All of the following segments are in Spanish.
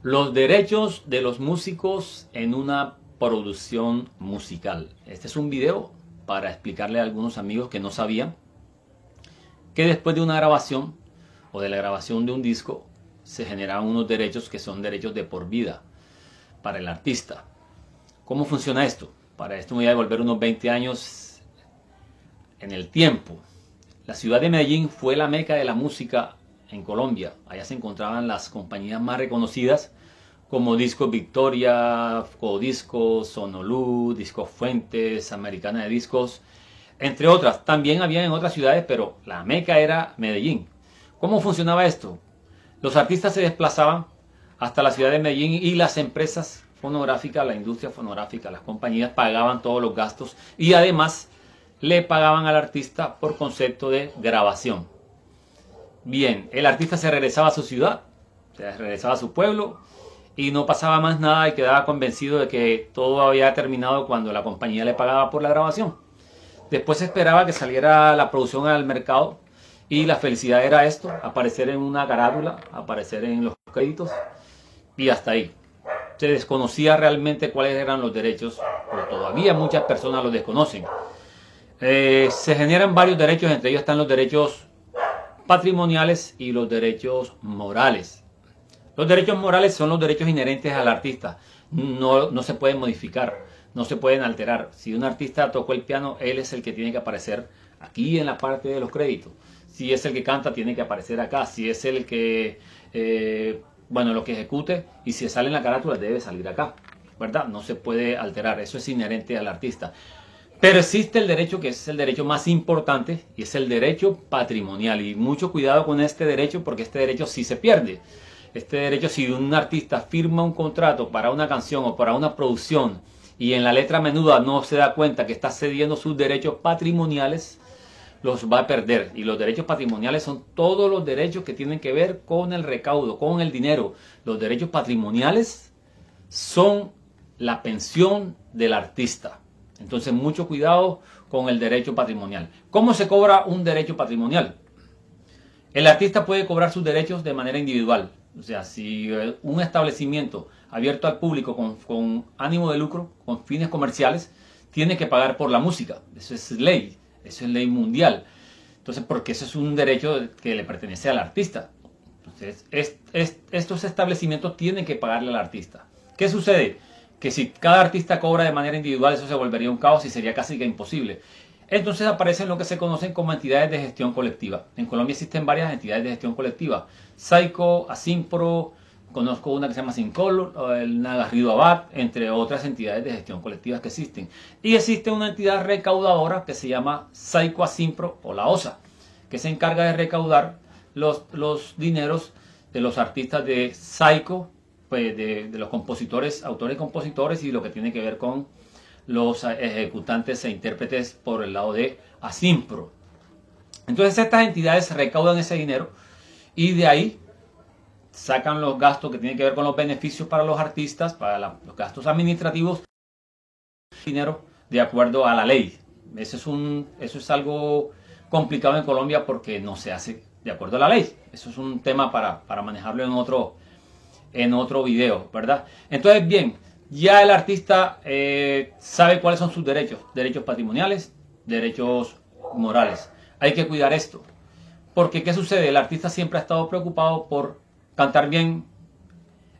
Los derechos de los músicos en una producción musical. Este es un video para explicarle a algunos amigos que no sabían que después de una grabación o de la grabación de un disco se generan unos derechos que son derechos de por vida para el artista. ¿Cómo funciona esto? Para esto me voy a devolver unos 20 años en el tiempo. La ciudad de Medellín fue la meca de la música en Colombia. Allá se encontraban las compañías más reconocidas como Discos Victoria, Codisco, Sonolú, Discos Fuentes, Americana de Discos, entre otras. También había en otras ciudades, pero la meca era Medellín. ¿Cómo funcionaba esto? Los artistas se desplazaban hasta la ciudad de Medellín y las empresas fonográficas, la industria fonográfica, las compañías pagaban todos los gastos y además le pagaban al artista por concepto de grabación. Bien, el artista se regresaba a su ciudad, se regresaba a su pueblo y no pasaba más nada y quedaba convencido de que todo había terminado cuando la compañía le pagaba por la grabación. Después se esperaba que saliera la producción al mercado y la felicidad era esto, aparecer en una carátula, aparecer en los créditos y hasta ahí. Se desconocía realmente cuáles eran los derechos, pero todavía muchas personas los desconocen. Se generan varios derechos, entre ellos están los derechos patrimoniales y los derechos morales. Los derechos morales son los derechos inherentes al artista. No se pueden modificar, no se pueden alterar. Si un artista tocó el piano, él es el que tiene que aparecer aquí en la parte de los créditos. Si es el que canta, tiene que aparecer acá. Si es el que, lo que ejecute, y si sale en la carátula, debe salir acá, ¿verdad? No se puede alterar, eso es inherente al artista. Pero existe el derecho que es el derecho más importante y es el derecho patrimonial. Y mucho cuidado con este derecho porque este derecho sí se pierde. Este derecho, si un artista firma un contrato para una canción o para una producción y en la letra menuda no se da cuenta que está cediendo sus derechos patrimoniales, los va a perder. Y los derechos patrimoniales son todos los derechos que tienen que ver con el recaudo, con el dinero. Los derechos patrimoniales son la pensión del artista. Entonces, mucho cuidado con el derecho patrimonial. ¿Cómo se cobra un derecho patrimonial? El artista puede cobrar sus derechos de manera individual. O sea, si un establecimiento abierto al público con ánimo de lucro, con fines comerciales, tiene que pagar por la música. Eso es ley mundial. Entonces, porque eso es un derecho que le pertenece al artista. Entonces, estos establecimientos tienen que pagarle al artista. ¿Qué sucede? Que si cada artista cobra de manera individual, eso se volvería un caos y sería casi que imposible. Entonces aparecen lo que se conocen como entidades de gestión colectiva. En Colombia existen varias entidades de gestión colectiva. Saico, Asimpro, conozco una que se llama Sincol, el Garrido Abad, entre otras entidades de gestión colectiva que existen. Y existe una entidad recaudadora que se llama Saico Asimpro o la OSA, que se encarga de recaudar los dineros de los artistas de Saico, pues de los compositores, autores y compositores, y lo que tiene que ver con los ejecutantes e intérpretes por el lado de Asimpro. Entonces estas entidades recaudan ese dinero y de ahí sacan los gastos que tienen que ver con los beneficios para los artistas, para los gastos administrativos, dinero de acuerdo a la ley. Eso es algo complicado en Colombia porque no se hace de acuerdo a la ley. Eso es un tema para manejarlo en otro video, ¿verdad? Entonces, bien, ya el artista sabe cuáles son sus derechos patrimoniales, derechos morales. Hay que cuidar esto, porque ¿qué sucede? El artista siempre ha estado preocupado por cantar bien,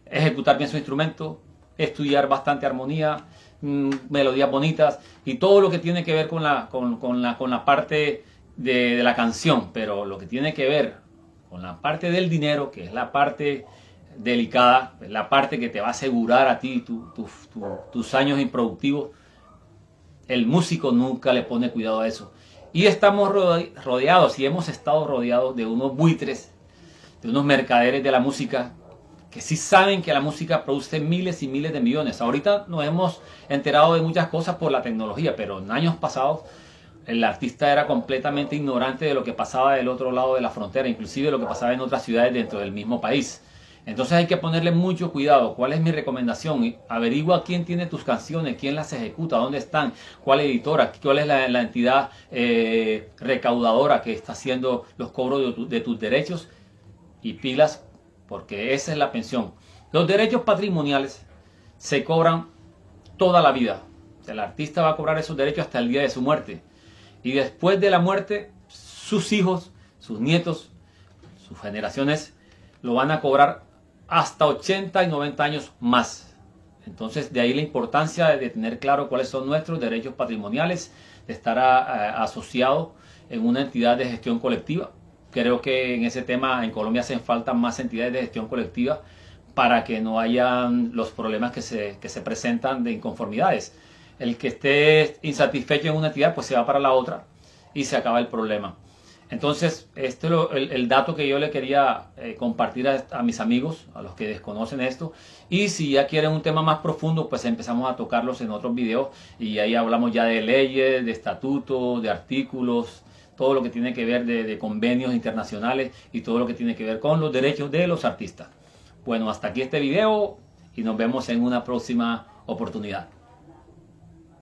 ejecutar bien su instrumento, estudiar bastante armonía, melodías bonitas y todo lo que tiene que ver con la parte de la canción, pero lo que tiene que ver con la parte del dinero, que es la parte delicada, la parte que te va a asegurar a ti tus años improductivos, el músico nunca le pone cuidado a eso. Y estamos rodeados y hemos estado rodeados de unos buitres, de unos mercaderes de la música, que sí saben que la música produce miles y miles de millones. Ahorita nos hemos enterado de muchas cosas por la tecnología, pero en años pasados el artista era completamente ignorante de lo que pasaba del otro lado de la frontera, inclusive lo que pasaba en otras ciudades dentro del mismo país. Entonces hay que ponerle mucho cuidado. ¿Cuál es mi recomendación? Averigua quién tiene tus canciones, quién las ejecuta, dónde están, cuál editora, cuál es la entidad recaudadora que está haciendo los cobros de tus derechos, y pilas porque esa es la pensión. Los derechos patrimoniales se cobran toda la vida. O sea, el artista va a cobrar esos derechos hasta el día de su muerte. Y después de la muerte, sus hijos, sus nietos, sus generaciones lo van a cobrar hasta 80 y 90 años más. Entonces, de ahí la importancia de tener claro cuáles son nuestros derechos patrimoniales, de estar asociado en una entidad de gestión colectiva. Creo que en ese tema en Colombia hacen falta más entidades de gestión colectiva para que no hayan los problemas que se presentan de inconformidades. El que esté insatisfecho en una entidad, pues se va para la otra y se acaba el problema. Entonces, este es el dato que yo le quería compartir a mis amigos, a los que desconocen esto. Y si ya quieren un tema más profundo, pues empezamos a tocarlos en otros videos. Y ahí hablamos ya de leyes, de estatutos, de artículos, todo lo que tiene que ver de convenios internacionales y todo lo que tiene que ver con los derechos de los artistas. Bueno, hasta aquí este video y nos vemos en una próxima oportunidad.